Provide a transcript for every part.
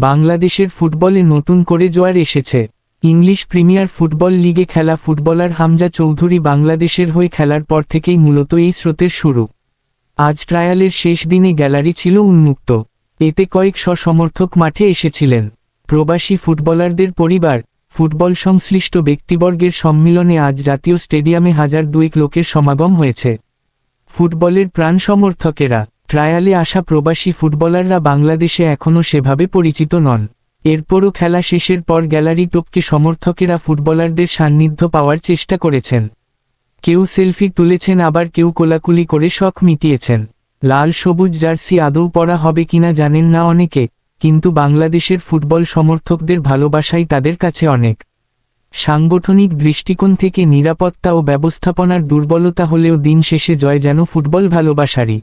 বাংলাদেশের ফুটবলে নতুন করে জোয়ার এসেছে। ইংলিশ প্রিমিয়ার ফুটবল লিগে খেলা ফুটবলার হামজা চৌধুরী বাংলাদেশের হয়ে খেলার পর থেকেই মূলত এই স্রোতের শুরু। আজ ট্রায়ালের শেষ দিনে গ্যালারি ছিল উন্মুক্ত। এতে কয়েকশো সমর্থক মাঠে এসেছিলেন। প্রবাসী ফুটবলারদের পরিবার, ফুটবল সংশ্লিষ্ট ব্যক্তিবর্গের সম্মিলনে আজ জাতীয় স্টেডিয়ামে 1002 লোকের সমাগম হয়েছে। ফুটবলের প্রাণ সমর্থকেরা। ট্রায়ালে আসা প্রবাসী ফুটবলাররা বাংলাদেশে এখনও সেভাবে পরিচিত নন। এরপরও খেলা শেষের পর গ্যালারি টপকে সমর্থকেরা ফুটবলারদের সান্নিধ্য পাওয়ার চেষ্টা করেছেন। কেউ সেলফি তুলেছেন, আবার কেউ কোলাকুলি করে শখ মিটিয়েছেন। লাল সবুজ জার্সি আদৌ পরা হবে কিনা জানেন না অনেকে, কিন্তু বাংলাদেশের ফুটবল সমর্থকদের ভালোবাসাই তাদের কাছে অনেক। সাংগঠনিক দৃষ্টিকোণ থেকে নিরাপত্তা ও ব্যবস্থাপনার দুর্বলতা হলেও দিন শেষে জয় যেন ফুটবল ভালোবাসারই।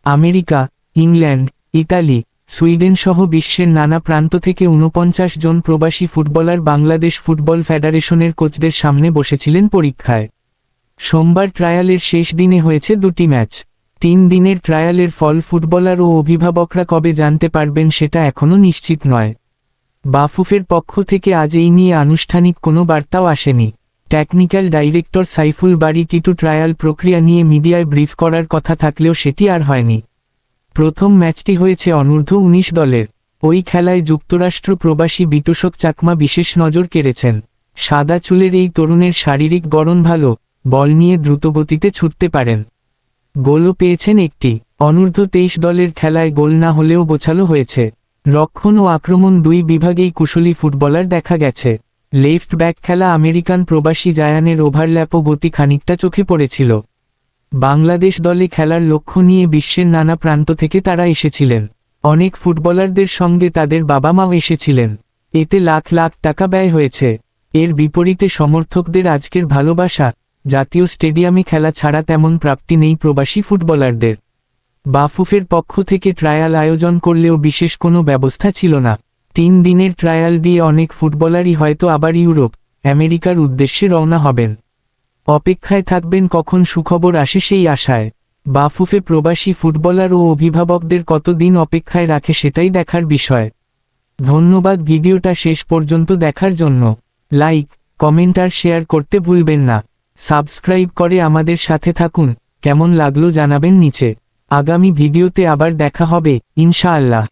আমেরিকা, ইংল্যান্ড, ইতালি, সুইডেন সহ বিশ্বের নানা প্রান্ত থেকে 49 জন প্রবাসী ফুটবলার বাংলাদেশ ফুটবল ফেডারেশনের কোচদের সামনে বসেছিলেন পরীক্ষায়। সোমবার ট্রায়ালের শেষ দিনে হয়েছে 2টি ম্যাচ। 3 দিনের ট্রায়ালের ফল ফুটবলার ও অভিভাবকরা কবে জানতে পারবেন সেটা এখনও নিশ্চিত নয়। বাফুফের পক্ষ থেকে আজ এই নিয়ে আনুষ্ঠানিক কোনো বার্তাও আসেনি। টেকনিক্যাল ডাইরেক্টর সাইফুল বারী টিটু ট্রায়াল প্রক্রিয়া নিয়ে মিডিয়ায় ব্রিফ করার কথা থাকলেও সেটি আর হয়নি। প্রথম ম্যাচটি হয়েছে অনূর্ধ্ব-19 দলের। ওই খেলায় যুক্তরাষ্ট্র প্রবাসী বিতোষক চাকমা বিশেষ নজর কেড়েছেন। সাদা চুলের এই তরুণের শারীরিক গড়ন ভালো, বল নিয়ে দ্রুতগতিতে ছুটতে পারেন। গোলও পেয়েছেন একটি। অনূর্ধ্ব-23 দলের খেলায় গোল না হলেও গোছালো হয়েছে। রক্ষণ ও আক্রমণ দুই বিভাগেই কুশলী ফুটবলার দেখা গেছে। লেফট ব্যাক খেলা আমেরিকান প্রবাসী জায়ানের ওভারল্যাপ ও গতি খানিকটা চোখে পড়েছিল। বাংলাদেশ দলে খেলার লক্ষ্য নিয়ে বিশ্বের নানা প্রান্ত থেকে তারা এসেছিলেন। অনেক ফুটবলারদের সঙ্গে তাদের বাবা মাও এসেছিলেন। এতে লাখ লাখ টাকা ব্যয় হয়েছে। এর বিপরীতে সমর্থকদের আজকের ভালোবাসা, জাতীয় স্টেডিয়ামে খেলা ছাড়া তেমন প্রাপ্তি নেই প্রবাসী ফুটবলারদের। বাফুফের পক্ষ থেকে ট্রায়াল আয়োজন করলেও বিশেষ কোনো ব্যবস্থা ছিল না। 3 দিনের ট্রায়াল দিয়ে অনেক ফুটবলারই হয়তো আবার ইউরোপ, আমেরিকার উদ্দেশ্যে রওনা হবেন। অপেক্ষায় থাকবেন কখন সুখবর আসে সেই আশায়। বাফুফে প্রবাসী ফুটবলার ও অভিভাবকদের কতদিন অপেক্ষায় রাখে সেটাই দেখার বিষয়। ধন্যবাদ ভিডিওটা শেষ পর্যন্ত দেখার জন্য। লাইক, কমেন্ট আর শেয়ার করতে ভুলবেন না। সাবস্ক্রাইব করে আমাদের সাথে থাকুন। কেমন লাগলো জানাবেন নিচে। আগামী ভিডিওতে আবার দেখা হবে, ইনশাআল্লাহ।